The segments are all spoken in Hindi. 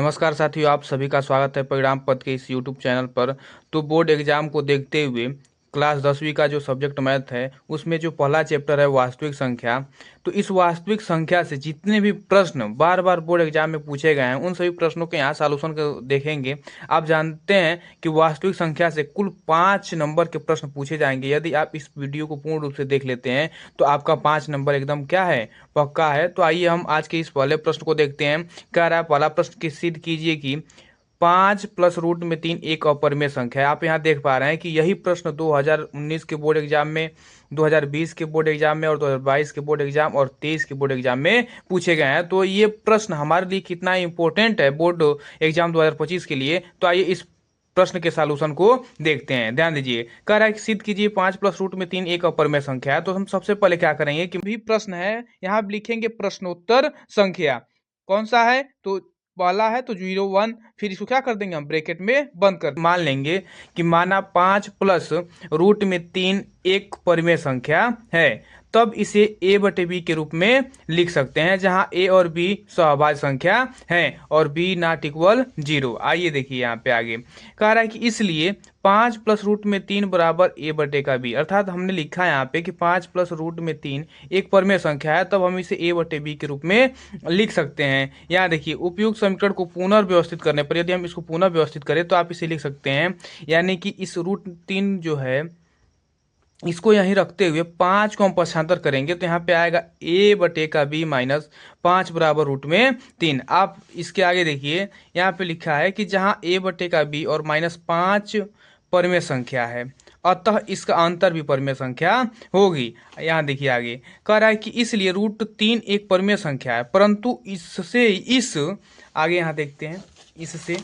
नमस्कार साथियों, आप सभी का स्वागत है परिणाम पद के इस यूट्यूब चैनल पर। तो बोर्ड एग्जाम को देखते हुए क्लास 10वीं का जो सब्जेक्ट मैथ है उसमें जो पहला चैप्टर है वास्तविक संख्या। तो इस वास्तविक संख्या से जितने भी प्रश्न बार बार बोर्ड एग्जाम में पूछे गए हैं उन सभी प्रश्नों के यहाँ सॉल्यूशन को देखेंगे। आप जानते हैं कि वास्तविक संख्या से कुल 5 नंबर के प्रश्न पूछे जाएंगे। यदि आप इस वीडियो को पूर्ण रूप से देख लेते हैं तो आपका 5 नंबर एकदम क्या है, पक्का है। तो आइए हम आज के इस पहले प्रश्न को देखते हैं। कह रहा है पहला प्रश्न की सिद्ध कीजिए कि 5 प्लस रूट में 3 एक अपरिमेय संख्या है। आप यहाँ देख पा रहे हैं कि यही प्रश्न 2019 के बोर्ड एग्जाम में, 2020 के बोर्ड एग्जाम में और 2022 के बोर्ड एग्जाम और 23 के बोर्ड एग्जाम में पूछे गए हैं। तो ये प्रश्न हमारे लिए कितना इंपॉर्टेंट है बोर्ड एग्जाम 2025 के लिए। तो आइए इस प्रश्न के सॉल्यूशन को देखते हैं। ध्यान दीजिए, कह रहा है कि सिद्ध कीजिए 5 प्लस रूट में 3 एक अपरिमेय संख्या है। तो हम सबसे पहले क्या करेंगे कि भी प्रश्न है, यहाँ लिखेंगे प्रश्नोत्तर संख्या। कौन सा है? तो पहला है तो 0 1, फिर इसको क्या कर देंगे हम ब्रैकेट में बंद कर मान लेंगे कि माना 5 प्लस रूट में 3 एक परिमेय संख्या है। तब इसे a बटे बी के रूप में लिख सकते हैं, जहां a और b सहभाज्य संख्या है और b नॉट इक्वल 0। आइए देखिए यहाँ पे आगे कह रहा है कि इसलिए 5 प्लस रूट में 3 बराबर a बटे का b। अर्थात हमने लिखा है यहाँ पे कि 5 प्लस रूट में 3 एक परिमेय संख्या है, तब हम इसे a बटे b के रूप में लिख सकते हैं। यहाँ देखिए उपयुक्त समीकरण को पुनर्व्यवस्थित करने पर यदि हम इसको पुनः व्यवस्थित करें तो आप इसे लिख सकते हैं, यानी कि इस रूट 3 जो है इसको यहीं रखते हुए 5 को हम पक्षांतर करेंगे तो यहाँ पे आएगा a बटे का b माइनस 5 बराबर रूट में 3। आप इसके आगे देखिए यहाँ पे लिखा है कि जहाँ a बटे का b और माइनस 5 परिमेय संख्या है, अतः इसका अंतर भी परिमेय संख्या होगी। यहाँ देखिए आगे कह रहा है कि इसलिए रूट 3 एक परिमेय संख्या है, परंतु इससे इस आगे यहाँ देखते हैं इससे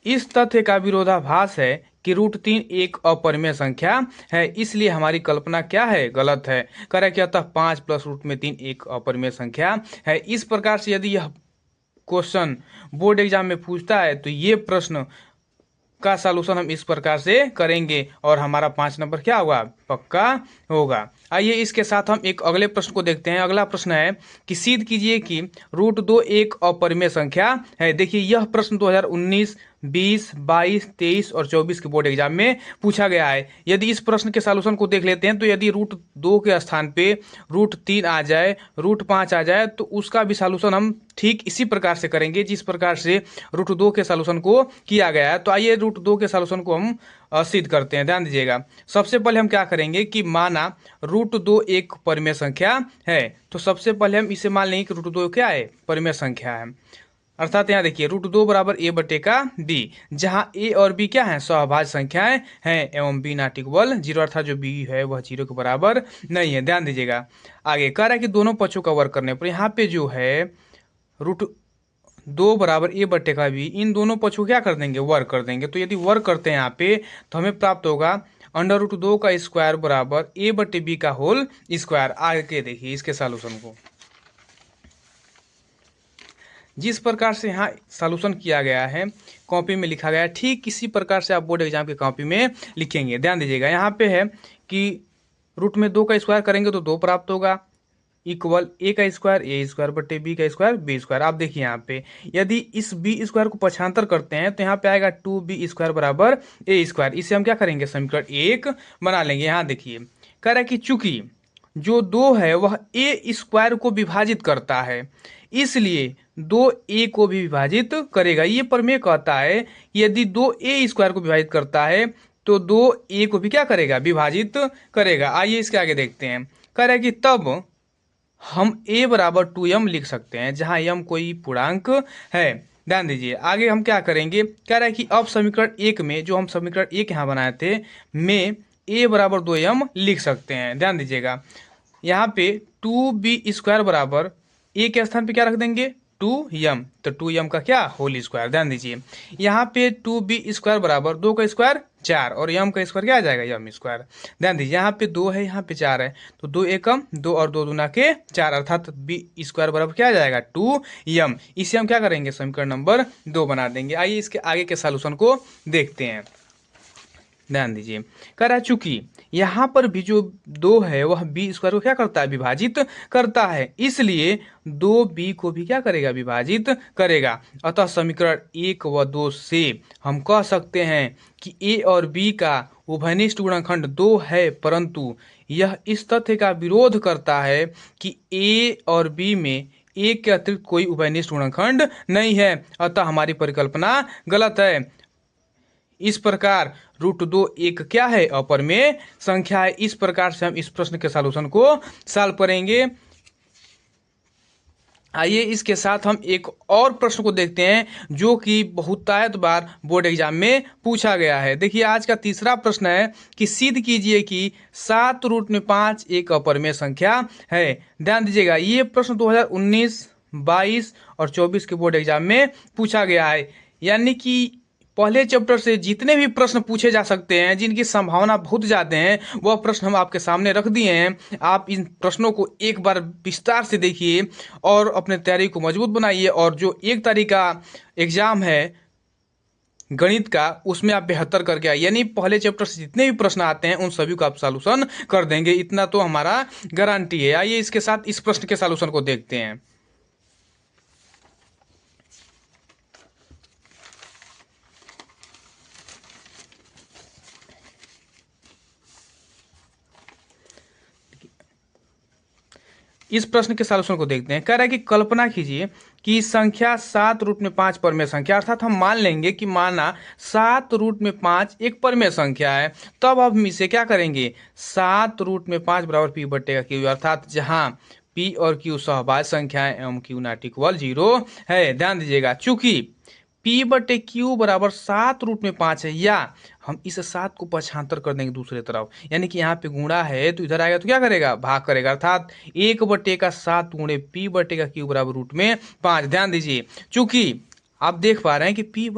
इस तथ्य का विरोधाभास है कि रूट 3 एक अपरिमेय संख्या है, इसलिए हमारी कल्पना क्या है, गलत है। करें कि अतः 5 प्लस रूट में 3 एक अपरिमेय संख्या है। इस प्रकार से यदि यह क्वेश्चन बोर्ड एग्जाम में पूछता है तो ये प्रश्न का सॉल्यूशन हम इस प्रकार से करेंगे और हमारा 5 नंबर क्या होगा, पक्का होगा। आइए इसके साथ हम एक अगले प्रश्न को देखते हैं। अगला प्रश्न है कि सिद्ध कीजिए कि रूट 2 एक अपरिमेय संख्या है। देखिए यह प्रश्न 2019, 20, 22, 23 और 24 के बोर्ड एग्जाम में पूछा गया है। यदि इस प्रश्न के सॉल्यूशन को देख लेते हैं तो यदि रूट 2 के स्थान पे रूट 3 आ जाए, रूट 5 आ जाए तो उसका भी सॉल्यूशन हम ठीक इसी प्रकार से करेंगे जिस प्रकार से रूट 2 के सॉल्यूशन को किया गया है। तो आइए रूट 2 के सॉल्यूशन को हम सिद्ध करते हैं। ध्यान दीजिएगा, सबसे पहले हम क्या करेंगे कि माना रूट 2 एक परिमेय संख्या है, तो सबसे पहले हम इसे मान लेंगे कि रूट 2 क्या है, परिमेय संख्या है। अर्थात यहाँ देखिए रूट 2 बराबर a बटे का b, जहाँ a और b क्या है, सहभाज्य संख्याएं हैं एवं b नॉट इक्वल 0, अर्थात जो b है वह 0 के बराबर नहीं है। ध्यान दीजिएगा आगे कह रहा है कि दोनों पक्षों का वर्ग करने पर यहाँ पे जो है रूट 2 बराबर a बटे का b, इन दोनों पक्षों को क्या कर देंगे, वर्ग कर देंगे। तो यदि वर्ग करते हैं यहाँ पे तो हमें प्राप्त होगा अंडर रूट 2 का स्क्वायर बराबर a बटे b का होल स्क्वायर। आगे देखिए इसके सॉल्यूशन को जिस प्रकार से यहाँ सॉल्यूशन किया गया है, कॉपी में लिखा गया है, ठीक इसी प्रकार से आप बोर्ड एग्जाम की कॉपी में लिखेंगे। ध्यान दीजिएगा यहाँ पे है कि रूट में 2 का स्क्वायर करेंगे तो 2 प्राप्त होगा, इक्वल a का स्क्वायर a स्क्वायर बटे b का स्क्वायर b स्क्वायर। आप देखिए यहाँ पे यदि इस b स्क्वायर को पक्षांतर करते हैं तो यहाँ पे आएगा 2b स्क्वायर बराबर a स्क्वायर। इसे हम क्या करेंगे, समीकरण 1 बना लेंगे। यहाँ देखिए कह रहा है कि चूंकि जो 2 है वह a स्क्वायर को विभाजित करता है, इसलिए 2a को भी विभाजित करेगा। ये प्रमेय कहता है यदि 2a स्क्वायर को विभाजित करता है तो 2a को भी क्या करेगा, विभाजित करेगा। आइए इसके आगे देखते हैं। कह रहा है कि तब हम a बराबर 2m लिख सकते हैं, जहां m कोई पूर्णांक है। ध्यान दीजिए आगे हम क्या करेंगे, कह रहा है कि अब समीकरण 1 में जो हम समीकरण 1 यहाँ बनाए थे में a बराबर 2m लिख सकते हैं। ध्यान दीजिएगा यहाँ पे 2b स्क्वायर बराबर a के स्थान पे क्या रख देंगे, 2m, तो 2m का क्या, होल स्क्वायर। ध्यान दीजिए यहाँ पे 2b स्क्वायर बराबर 2 का स्क्वायर 4 और m का स्क्वायर क्या आ जाएगा, m स्क्वायर। ध्यान दीजिए यहाँ पे 2 है, यहाँ पे 4 है, तो 2 एकम 2 और 2 दूना के 4, अर्थात b स्क्वायर बराबर क्या आ जाएगा, 2m। इसे हम क्या करेंगे, समीकरण नंबर 2 बना देंगे। आइए इसके आगे के सॉल्यूशन को देखते हैं। ध्यान दीजिए, कह रहा है चूंकि यहाँ पर भी जो 2 है वह बी स्क्वायर को क्या करता है, विभाजित करता है, इसलिए 2b को भी क्या करेगा, विभाजित करेगा। अतः समीकरण 1 व 2 से हम कह सकते हैं कि a और b का उभयनिष्ठ गुणनखंड 2 है, परंतु यह इस तथ्य का विरोध करता है कि a और b में एक के अतिरिक्त कोई उभयनिष्ठ गुणनखंड नहीं है, अतः हमारी परिकल्पना गलत है। इस प्रकार √2 एक क्या है, अपरिमेय संख्या है। इस प्रकार से हम इस प्रश्न के सॉल्यूशन को सॉल्व करेंगे। आइए इसके साथ हम एक और प्रश्न को देखते हैं जो कि बहुतायत बार बोर्ड एग्जाम में पूछा गया है। देखिए आज का तीसरा प्रश्न है कि सिद्ध कीजिए कि 7√5 एक अपरिमेय संख्या है। ध्यान दीजिएगा, ये प्रश्न 2019, 22 और 24 के बोर्ड एग्जाम में पूछा गया है। यानी कि पहले चैप्टर से जितने भी प्रश्न पूछे जा सकते हैं जिनकी संभावना बहुत ज़्यादा है, वह प्रश्न हम आपके सामने रख दिए हैं। आप इन प्रश्नों को एक बार विस्तार से देखिए और अपने तैयारी को मजबूत बनाइए, और जो 1 तारीख का एग्जाम है गणित का, उसमें आप बेहतर करके आए। यानी पहले चैप्टर से जितने भी प्रश्न आते हैं उन सभी को आप सॉल्यूशन कर देंगे, इतना तो हमारा गारंटी है। आइए इसके साथ इस प्रश्न के सॉल्यूशन को देखते हैं। इस प्रश्न के सॉल्यूशन को देखते हैं। कह रहा है कि कल्पना कीजिए कि संख्या 7√5 परमेय संख्या, अर्थात हम मान लेंगे कि माना 7√5 एक परमेय संख्या है। तब अब हम इसे क्या करेंगे, 7√5 बराबर p बट्टे का q, अर्थात जहां p और q सहभाज्य संख्याएं एवं q नॉट इक्वल 0 है। ध्यान दीजिएगा, चूंकि p बटे q बराबर 7√5 है, या हम इस 7 को पक्षांतर कर देंगे दूसरे तरफ, यानी कि यहाँ पे गुणा है तो इधर आएगा तो क्या करेगा, भाग करेगा, अर्थात 1/7 गुणे p बटे का q बराबर √5। ध्यान दीजिए, चूंकि आप देख पा रहे हैं कि p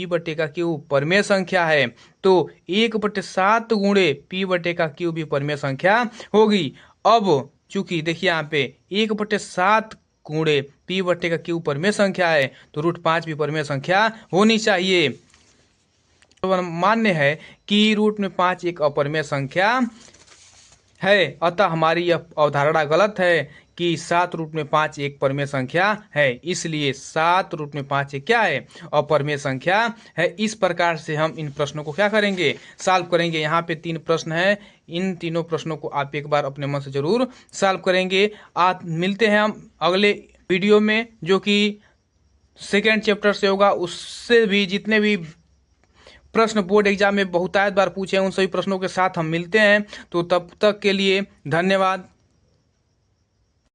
बटे का q परमेय संख्या है, तो 1/7 गुणे p बटे का q भी परमेय संख्या होगी। अब चूंकि देखिए यहाँ पे 1/7 गुणे p बटे का q परमेय संख्या है, तो √5 भी परमेय संख्या होनी चाहिए। तो मान्य है कि √5 एक अपरिमेय संख्या है, अतः हमारी यह अवधारणा गलत है कि 7√5 एक परमेय संख्या है। इसलिए 7√5 एक क्या है, अपरिमेय संख्या है। इस प्रकार से हम इन प्रश्नों को क्या करेंगे, सॉल्व करेंगे। यहाँ पे 3 प्रश्न है, इन तीनों प्रश्नों को आप एक बार अपने मन से जरूर सॉल्व करेंगे। आज मिलते हैं हम अगले वीडियो में, जो कि सेकेंड चैप्टर से होगा। उससे भी जितने भी प्रश्न बोर्ड एग्जाम में बहुतायत बार पूछे हैं उन सभी प्रश्नों के साथ हम मिलते हैं। तो तब तक के लिए धन्यवाद।